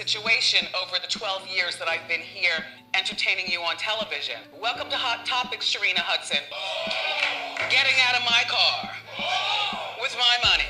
situation over the 12 years that I've been here entertaining you on television. Welcome to Hot Topics, Sharina Hudson. Getting out of my car with my money.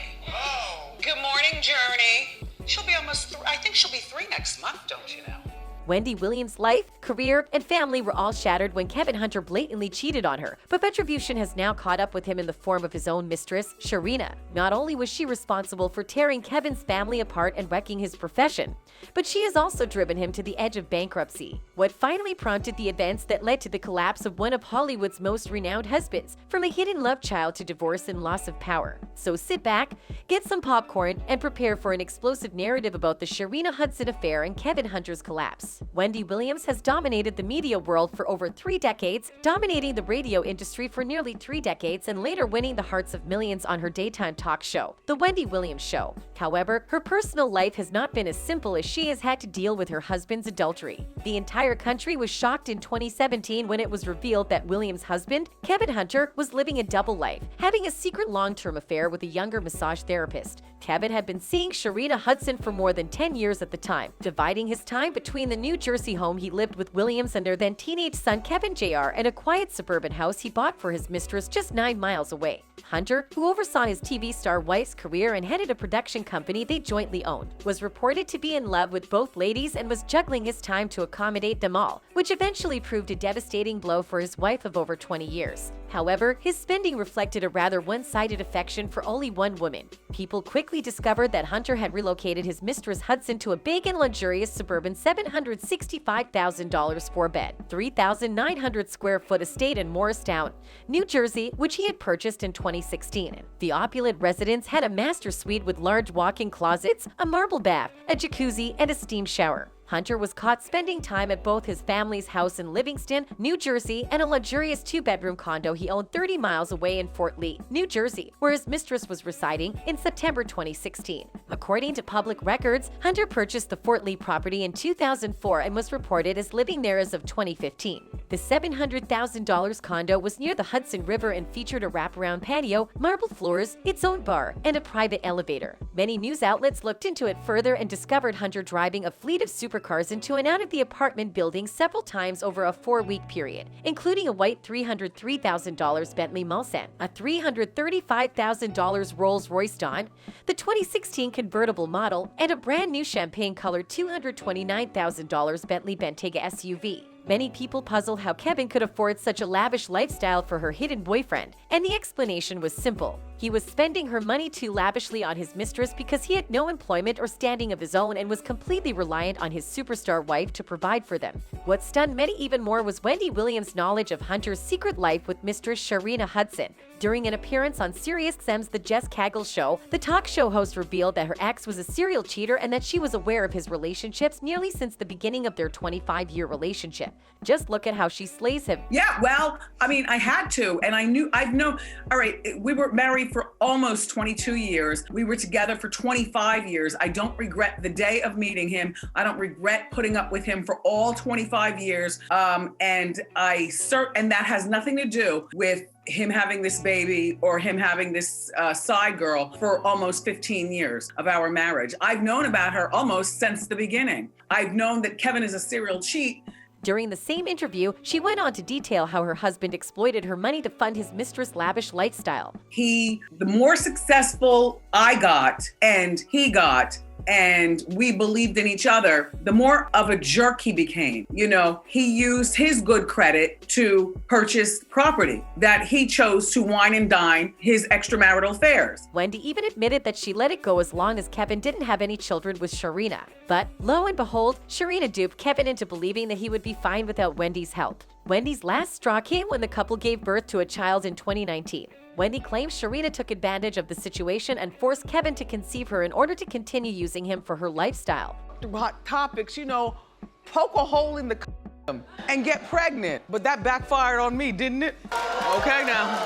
Good morning, Journey. She'll be almost, I think she'll be 3 next month, don't you know? Wendy Williams' life, career, and family were all shattered when Kevin Hunter blatantly cheated on her, but retribution has now caught up with him in the form of his own mistress, Sharina. Not only was she responsible for tearing Kevin's family apart and wrecking his profession, but she has also driven him to the edge of bankruptcy. What finally prompted the events that led to the collapse of one of Hollywood's most renowned husbands, from a hidden love child to divorce and loss of power. So sit back, get some popcorn, and prepare for an explosive narrative about the Sharina Hudson affair and Kevin Hunter's collapse. Wendy Williams has dominated the media world for over 3 decades, dominating the radio industry for nearly 3 decades, and later winning the hearts of millions on her daytime talk show, The Wendy Williams Show. However, her personal life has not been as simple as she has had to deal with her husband's adultery. The entire country was shocked in 2017 when it was revealed that Williams' husband, Kevin Hunter, was living a double life, having a secret long-term affair with a younger massage therapist. Kevin had been seeing Sharina Hudson for more than 10 years at the time, dividing his time between the New Jersey home he lived with Williams and their then teenage son Kevin Jr. and a quiet suburban house he bought for his mistress just 9 miles away. Hunter, who oversaw his TV star wife's career and headed a production company they jointly owned, was reported to be in love with both ladies and was juggling his time to accommodate them all, which eventually proved a devastating blow for his wife of over 20 years. However, his spending reflected a rather one-sided affection for only one woman. People quickly discovered that Hunter had relocated his mistress Hudson to a big and luxurious suburban $765,000 4-bed, 3,900 square foot estate in Morristown, New Jersey, which he had purchased in 2016. The opulent residence had a master suite with large walk-in closets, a marble bath, a jacuzzi, and a steam shower. Hunter was caught spending time at both his family's house in Livingston, New Jersey, and a luxurious 2-bedroom condo he owned 30 miles away in Fort Lee, New Jersey, where his mistress was residing in September 2016. According to public records, Hunter purchased the Fort Lee property in 2004 and was reported as living there as of 2015. The $700,000 condo was near the Hudson River and featured a wraparound patio, marble floors, its own bar, and a private elevator. Many news outlets looked into it further and discovered Hunter driving a fleet of supercars into and out of the apartment building several times over a 4-week period, including a white $303,000 Bentley Mulsanne, a $335,000 Rolls-Royce Dawn, the 2016 convertible model, and a brand new champagne-colored $229,000 Bentley Bentayga SUV. Many people puzzle how Kevin could afford such a lavish lifestyle for her hidden boyfriend, and the explanation was simple. He was spending her money too lavishly on his mistress because he had no employment or standing of his own and was completely reliant on his superstar wife to provide for them. What stunned many even more was Wendy Williams' knowledge of Hunter's secret life with mistress Sharina Hudson. During an appearance on SiriusXM's The Jess Cagle Show, the talk show host revealed that her ex was a serial cheater and that she was aware of his relationships nearly since the beginning of their 25-year relationship. Just look at how she slays him. Yeah, well, I mean, I had to, and I've known, all right, we were married for almost 22 years. We were together for 25 years. I don't regret the day of meeting him. I don't regret putting up with him for all 25 years. And that has nothing to do with him having this baby or him having this side girl for almost 15 years of our marriage. I've known about her almost since the beginning. I've known that Kevin is a serial cheat. During the same interview, she went on to detail how her husband exploited her money to fund his mistress' lavish lifestyle. The more successful I got and he got, and we believed in each other, the more of a jerk he became. You know, he used his good credit to purchase property that he chose to wine and dine his extramarital affairs. Wendy even admitted that she let it go as long as Kevin didn't have any children with Sharina. But lo and behold, Sharina duped Kevin into believing that he would be fine without Wendy's help. Wendy's last straw came when the couple gave birth to a child in 2019. Wendy claims Sharina took advantage of the situation and forced Kevin to conceive her in order to continue using him for her lifestyle. Hot Topics, you know, poke a hole in the and get pregnant. But that backfired on me, didn't it? Okay now.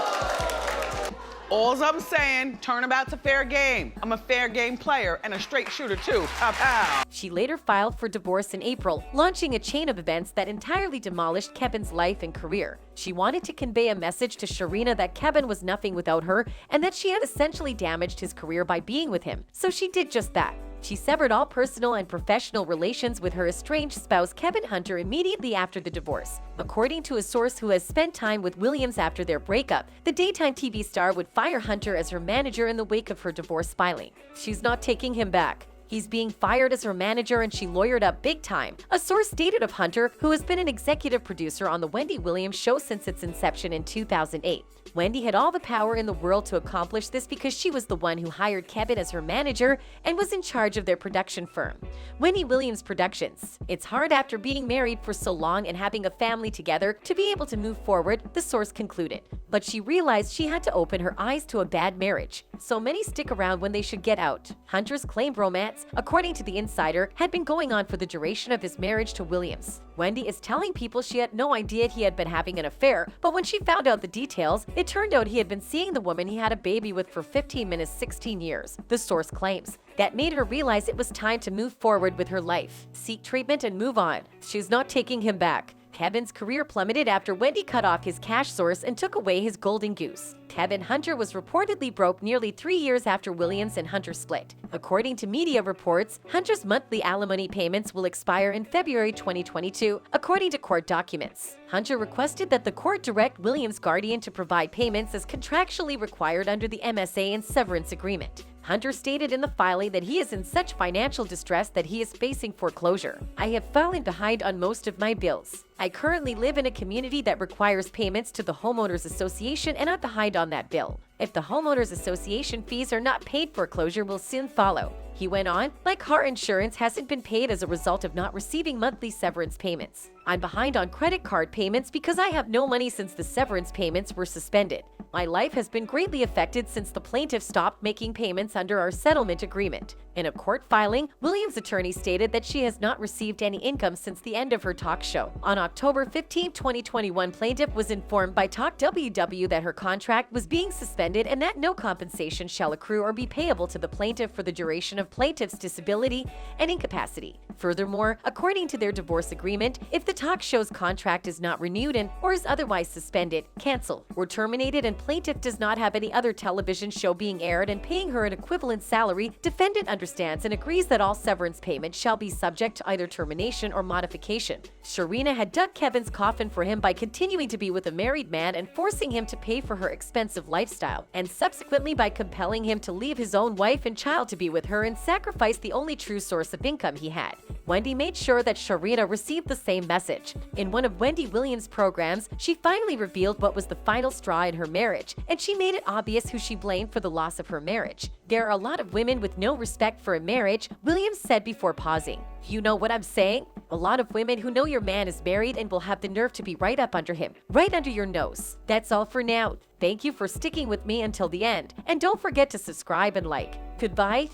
All's I'm saying, turnabout's a fair game. I'm a fair game player and a straight shooter too. Pow pow. She later filed for divorce in April, launching a chain of events that entirely demolished Kevin's life and career. She wanted to convey a message to Sharina that Kevin was nothing without her and that she had essentially damaged his career by being with him. So she did just that. She severed all personal and professional relations with her estranged spouse Kevin Hunter immediately after the divorce. According to a source who has spent time with Williams after their breakup, the daytime TV star would fire Hunter as her manager in the wake of her divorce filing. She's not taking him back. He's being fired as her manager and she lawyered up big time, a source stated of Hunter, who has been an executive producer on the Wendy Williams show since its inception in 2008. Wendy had all the power in the world to accomplish this because she was the one who hired Kevin as her manager and was in charge of their production firm, Wendy Williams Productions. It's hard after being married for so long and having a family together to be able to move forward, the source concluded. But she realized she had to open her eyes to a bad marriage. So many stick around when they should get out. Hunter's claimed romance, according to the insider, had been going on for the duration of his marriage to Williams. Wendy is telling people she had no idea he had been having an affair, but when she found out the details, it turned out he had been seeing the woman he had a baby with for 15 minutes 16 years, the source claims. That made her realize it was time to move forward with her life, seek treatment and move on. She's not taking him back. Kevin's career plummeted after Wendy cut off his cash source and took away his golden goose. Kevin Hunter was reportedly broke nearly 3 years after Williams and Hunter split. According to media reports, Hunter's monthly alimony payments will expire in February 2022, according to court documents. Hunter requested that the court direct Williams' guardian to provide payments as contractually required under the MSA and severance agreement. Hunter stated in the filing that he is in such financial distress that he is facing foreclosure. I have fallen behind on most of my bills. I currently live in a community that requires payments to the Homeowners Association and I'm behind on that bill. If the Homeowners Association fees are not paid, foreclosure will soon follow. He went on, my car insurance hasn't been paid as a result of not receiving monthly severance payments. I'm behind on credit card payments because I have no money since the severance payments were suspended. My life has been greatly affected since the plaintiff stopped making payments under our settlement agreement. In a court filing, Williams' attorney stated that she has not received any income since the end of her talk show. On October 15, 2021, plaintiff was informed by Talk WW that her contract was being suspended and that no compensation shall accrue or be payable to the plaintiff for the duration of plaintiff's disability and incapacity. Furthermore, according to their divorce agreement, if the talk show's contract is not renewed or is otherwise suspended, canceled, or terminated and plaintiff does not have any other television show being aired and paying her an equivalent salary, defendant understands and agrees that all severance payments shall be subject to either termination or modification. Sharina had dug Kevin's coffin for him by continuing to be with a married man and forcing him to pay for her expensive lifestyle, and subsequently by compelling him to leave his own wife and child to be with her and sacrifice the only true source of income he had. Wendy made sure that Sharina received the same message. In one of Wendy Williams' programs, she finally revealed what was the final straw in her marriage, and she made it obvious who she blamed for the loss of her marriage. There are a lot of women with no respect for a marriage, Williams said before pausing. You know what I'm saying? A lot of women who know your man is married and will have the nerve to be right up under him, right under your nose. That's all for now. Thank you for sticking with me until the end, and don't forget to subscribe and like. Goodbye.